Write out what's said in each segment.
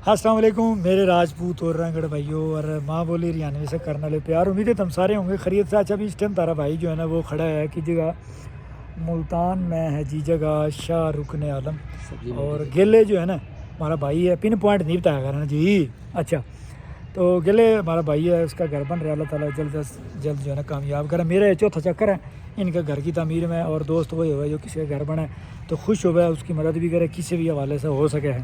السلام علیکم میرے راجپوت اور رنگڑ بھائیوں اور ماں بولی ہریانوی سے کرنے والے پیار، امید ہے تم سارے ہوں گے خیریت سے۔ اچھا ابھی اس ٹائم تارا بھائی جو ہے نا وہ کھڑا ہے کی جگہ ملتان میں ہے جی جگہ شاہ رکن عالم، اور گلے جو ہے نا ہمارا بھائی ہے، پن پوائنٹ نہیں بتایا کرنا جی۔ اچھا تو گلے ہمارا بھائی ہے، اس کا گھر بن رہا ہے، اللہ تعالیٰ جلد از جلد جو ہے نا کامیاب کرے۔ میرا یہ چوتھا چکر ہے ان کا گھر کی تعمیر میں، اور دوست وہی ہوا ہے جو کسی کا گھر بنا ہے تو خوش ہوا ہے، اس کی مدد بھی کرے کسی بھی حوالے سے ہو سکے ہے۔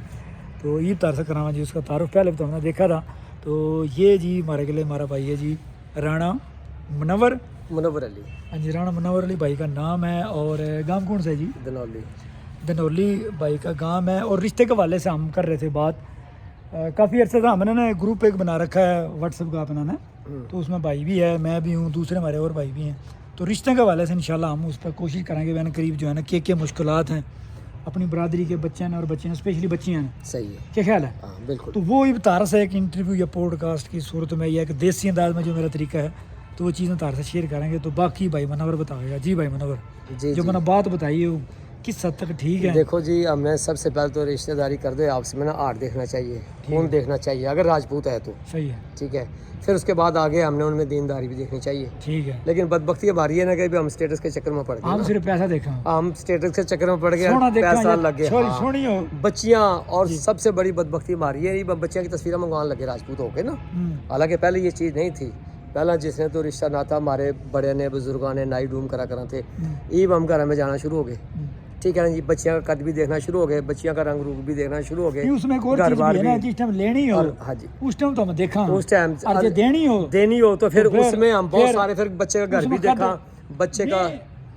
تو عید تار سے کرانا جی، اس کا تعارف پہلے بھی تو ہم نے دیکھا تھا۔ تو یہ جی ہمارے گلے ہمارا بھائی ہے جی رانا منور علی، ہاں جی، رانا منور علی بھائی کا نام ہے، اور گام کون سا ہے جی؟ دنولی بھائی کا گام ہے، اور رشتے کے حوالے سے ہم کر رہے تھے بات کافی عرصے سے۔ ہم نے نا گروپ ایک بنا رکھا ہے واٹس ایپ کا اپنا نا، تو اس میں بھائی بھی ہے، میں بھی ہوں، دوسرے ہمارے اور بھائی بھی ہیں۔ تو رشتے کے حوالے سے انشاءاللہ ہم اس پر کوشش کریں گے بہن قریب جو ہے نا کیا مشکلات ہیں اپنی برادری کے بچے ہیں اور بچے ہیں، اسپیشلی بچیاں ہیں، صحیح ہے، کیا خیال ہے؟ ہاں بالکل۔ تو وہ تار سے ایک انٹرویو یا پوڈ کاسٹ کی صورت میں یا ایک دیسی انداز میں جو میرا طریقہ ہے تو وہ چیزیں تار سے شیئر کریں گے۔ تو باقی بھائی منور بتائے گا جی۔ بھائی منور جو میں نے بات بتائی ہے وہ کس حد تک ٹھیک ہے؟ دیکھو جی، ہم نے سب سے پہلے تو رشتہ داری کر دے آپ سے میں نا آرٹ دیکھنا چاہیے، خون دیکھنا چاہیے اگر راجپوت ہے تو، صحیح ہے، ٹھیک ہے۔ پھر اس کے بعد آگے ہم نے ان میں دینداری بھی دیکھنی چاہیے، ٹھیک ہے۔ لیکن بدبختی ہماری ہے نا کہ ہم اسٹیٹس کے چکر میں پڑ گئے، ہم صرف پیسہ دیکھا، ہم اسٹیٹس کے چکر میں پڑ گئے، سونا دیکھا، پیسہ لگ گیا، سونی ہو بچیاں، اور سب سے بڑی بدبختی ہماری ہے بچیاں کی تصویریں منگوانے لگے راجپوت ہو کے نا، حالانکہ پہلے یہ چیز نہیں تھی۔ پہلا جس نے تو رشتہ نہ تھا ہمارے بڑے نے بزرگاں نے نائی ڈوم کرا تھے، ایب ہم گھر میں جانا شروع ہو گئے، ٹھیک ہے نا جی۔ بچیاں کا قد بھی دیکھنا شروع ہو گئے، بچیاں کا رنگ روپ بھی دیکھنا شروع ہو گئے، اس میں ایک اور چیز بھی ہے نا، جس ٹائم لینی ہو ہاں جی اس ٹائم تو ہم دیکھا، اس ٹائم اور جو دینی ہو تو پھر اس میں ہم بہت سارے، پھر بچے کا گھر بھی دیکھا، بچے کا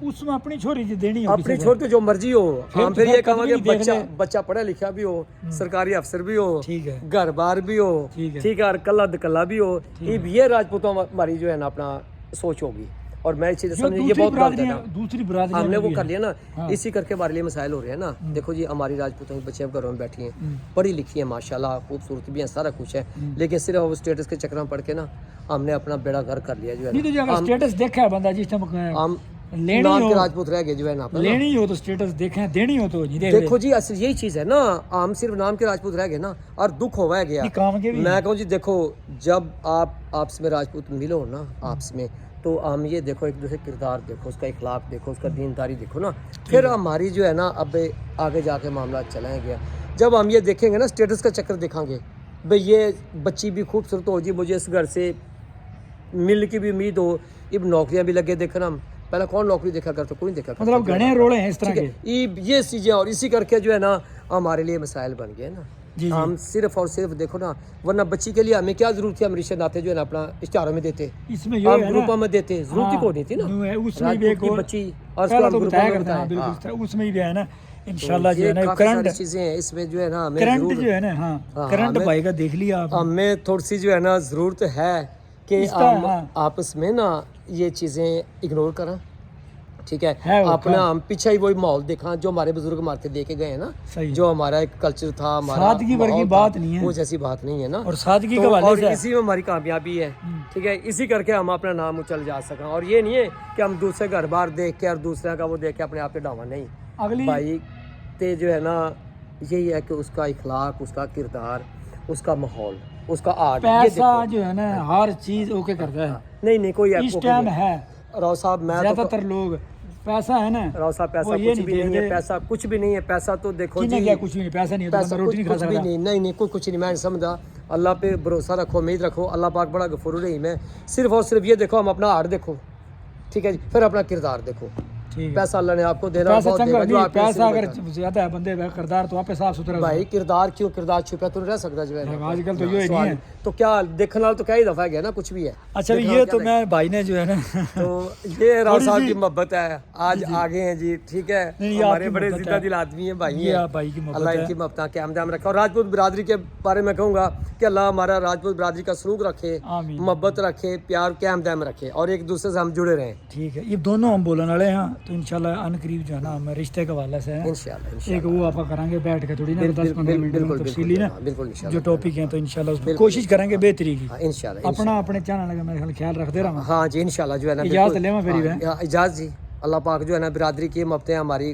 اس میں اپنی چھوری جی دینی ہو، اپنی چھوڑ کے جو مرضی ہو، ہم پھر یہ کہا کہ بچہ پڑھا لکھا بھی ہو، سرکاری افسر بھی ہو، ٹھیک ہے، گھر بار بھی ہو، ٹھیک ہے، اور کلا دکلا بھی ہو، یہ راجپوتوں ہماری جو ہے نا اپنا سوچ ہوگی۔ اور میں چیز سمجھ یہ بہت غلط ہے نا، دوسری برادری ہم نے وہ کر لیا نا، اسی کر کے ہمارے لیے مسائل ہو رہے ہیں نا۔ دیکھو جی، ہماری راجپوتوں کی بچیاں گھروں میں بیٹھی ہیں، پڑھی لکھی ہیں ماشاءاللہ، خوبصورت بھی ہیں، سارا کچھ ہے، لیکن صرف وہ اسٹیٹس کے چکر میں پڑھ کے نا ہم نے اپنا بیڑا گھر کر لیا جو ہے نا۔ اسٹیٹس دیکھا ہے بندہ جس ٹائم ہم لینی نام ہو کے راجپوت رہ گئے جو ہے نا، لینی ہو تو اسٹیٹس دیکھیں، دینی ہو تو دیکھو جی اصل یہی چیز ہے نا، ہم صرف نام کے راجپوت رہ گئے نا، اور دکھ ہوا ہے گیا۔ میں کہوں جی دیکھو، جب آپ آپس میں راجپوت ملو نا آپس میں، تو ہم یہ دیکھو ایک دوسرے کردار دیکھو، اس کا اخلاق دیکھو، اس کا دینداری دیکھو نا، پھر ہماری جو ہے نا اب آگے جا کے معاملات چلائیں گے۔ جب ہم یہ دیکھیں گے نا اسٹیٹس کا چکر دیکھیں گے، بھئی یہ بچی بھی خوبصورت ہو جی، مجھے اس گھر سے مل کی بھی امید ہو، اب نوکریاں بھی لگے دیکھنا، ہم پہلے کون نوکری دیکھا کرتا، کوئی نہیں دیکھا کرتا، مطلب گھنے روڑے ہیں اس طرح کے، یہ چیزیں، اور اسی کر کے جو ہے نا ہمارے لیے مسائل بن گئے نا۔ ہم صرف اور صرف دیکھو نا، ورنہ بچی کے لیے ہمیں کیا ضرورت تھی، ہم رشتے ناتے جو ہے نا اپنا اشتہاروں میں دیتے، اس میں ہم گروپوں میں دیتے، ضرورت ہی کوئی نہیں تھی نا، راجپوت کی بچی اور اس کو ہم گروپوں میں بتایا، اس میں بھی ہے نا انشاءاللہ جو ہے نا کافی ساری چیزیں ہیں اس میں جو ہے نا ہمیں کرنٹ جو ہے نا، ہاں کرنٹ بھائی کا دیکھ لیا آپ، ہمیں تھوڑی سی جو ہے نا ضرورت ہے کہ ہم آپس میں نا یہ چیزیں اگنور کریں، ٹھیک ہے، اپنا ہم پیچھے ہی وہی ماحول دیکھا جو ہمارے بزرگ ہمارے دے کے گئے ہیں نا، جو ہمارا ایک کلچر تھا، ہمارا سادگی ورگی بات نہیں ہے، وہ جیسی بات نہیں ہے نا، اور سادگی کے حوالے سے اسی میں ہماری کامیابی ہے، ٹھیک ہے، اسی کر کے ہم اپنا نام اچل جا سکیں، اور یہ نہیں ہے کہ ہم دوسرے گھر بار دیکھ کے اور دوسرے کا وہ دیکھ کے اپنے آپ پہ ڈاوا نہیں، بھائی تے جو ہے نا یہی ہے کہ اس کا اخلاق، اس کا کردار، اس کا ماحول، اس کا آرٹ، پیسہ جو ہے نا ہر چیز اوکے کرتا ہے، نہیں کوئی اس ٹائم ہے راؤ صاحب، میں زیادہ تر لوگ پیسہ ہے نا، راؤ صاحب پیسہ کچھ بھی نہیں ہے، پیسہ کچھ بھی نہیں ہے، پیسہ تو دیکھو جی کچھ نہیں، پیسہ نہیں ہے تو روٹی نہیں کھا سکتا، نہیں کچھ نہیں، میں سمجھا اللہ پہ بھروسہ رکھو، امید رکھو، اللہ پاک بڑا غفور الرحیم ہے، صرف اور صرف یہ دیکھو ہم اپنا آرٹ دیکھو، ٹھیک ہے جی، پھر اپنا کردار دیکھو، پیسہ اللہ نے آپ کو دینا بہت دے گا، جو آپ پیسہ اگر زیادہ ہے بندے کردار تو آپ صاف ستھرا، بھائی کردار کیوں، کردار چھپا تو رہ سکتا جو ہے آج کل تو یہ نہیں ہے، تو کیا دیکھنے والا تو کیا ہی دفعہ گیا نا، کچھ بھی ہے۔ اچھا یہ تو میں بھائی نے جو ہے نا، تو یہ راؤ صاحب کی محبت ہے، آج آگے ہیں جی، ٹھیک ہے، ہمارے بڑے زندہ دل آدمی ہیں، بھائی ہیں، اللہ ان کی محبت قیام دائم رکھے، اور راجپوت برادری کے بارے میں کہوں گا کہ اللہ ہمارا راجپوت برادری کا سلوک رکھے، محبت رکھے، پیار قیام دائم رکھے، اور ایک دوسرے سے ہم جڑے رہیں، ٹھیک ہے۔ یہ دونوں ہم بولنے والے ہیں تو انشاءاللہ ان قریب جو ہے نا ہم رشتے کے حوالے سے ایک وہ آپ کریں گے بیٹھ کے تھوڑی نا 10-15 منٹ تفصیلی نا جو ٹاپک ہیں، تو انشاءاللہ اس پہ کوشش کریں گے بہتری کی، انشاءاللہ اپنے چینل کا میرا خیال رکھتے رہا، ہاں جی انشاءاللہ جو ہے نا اجازت لے میں پھر اجازت جی، اللہ پاک جو ہے نا برادری کی محبتیں ہماری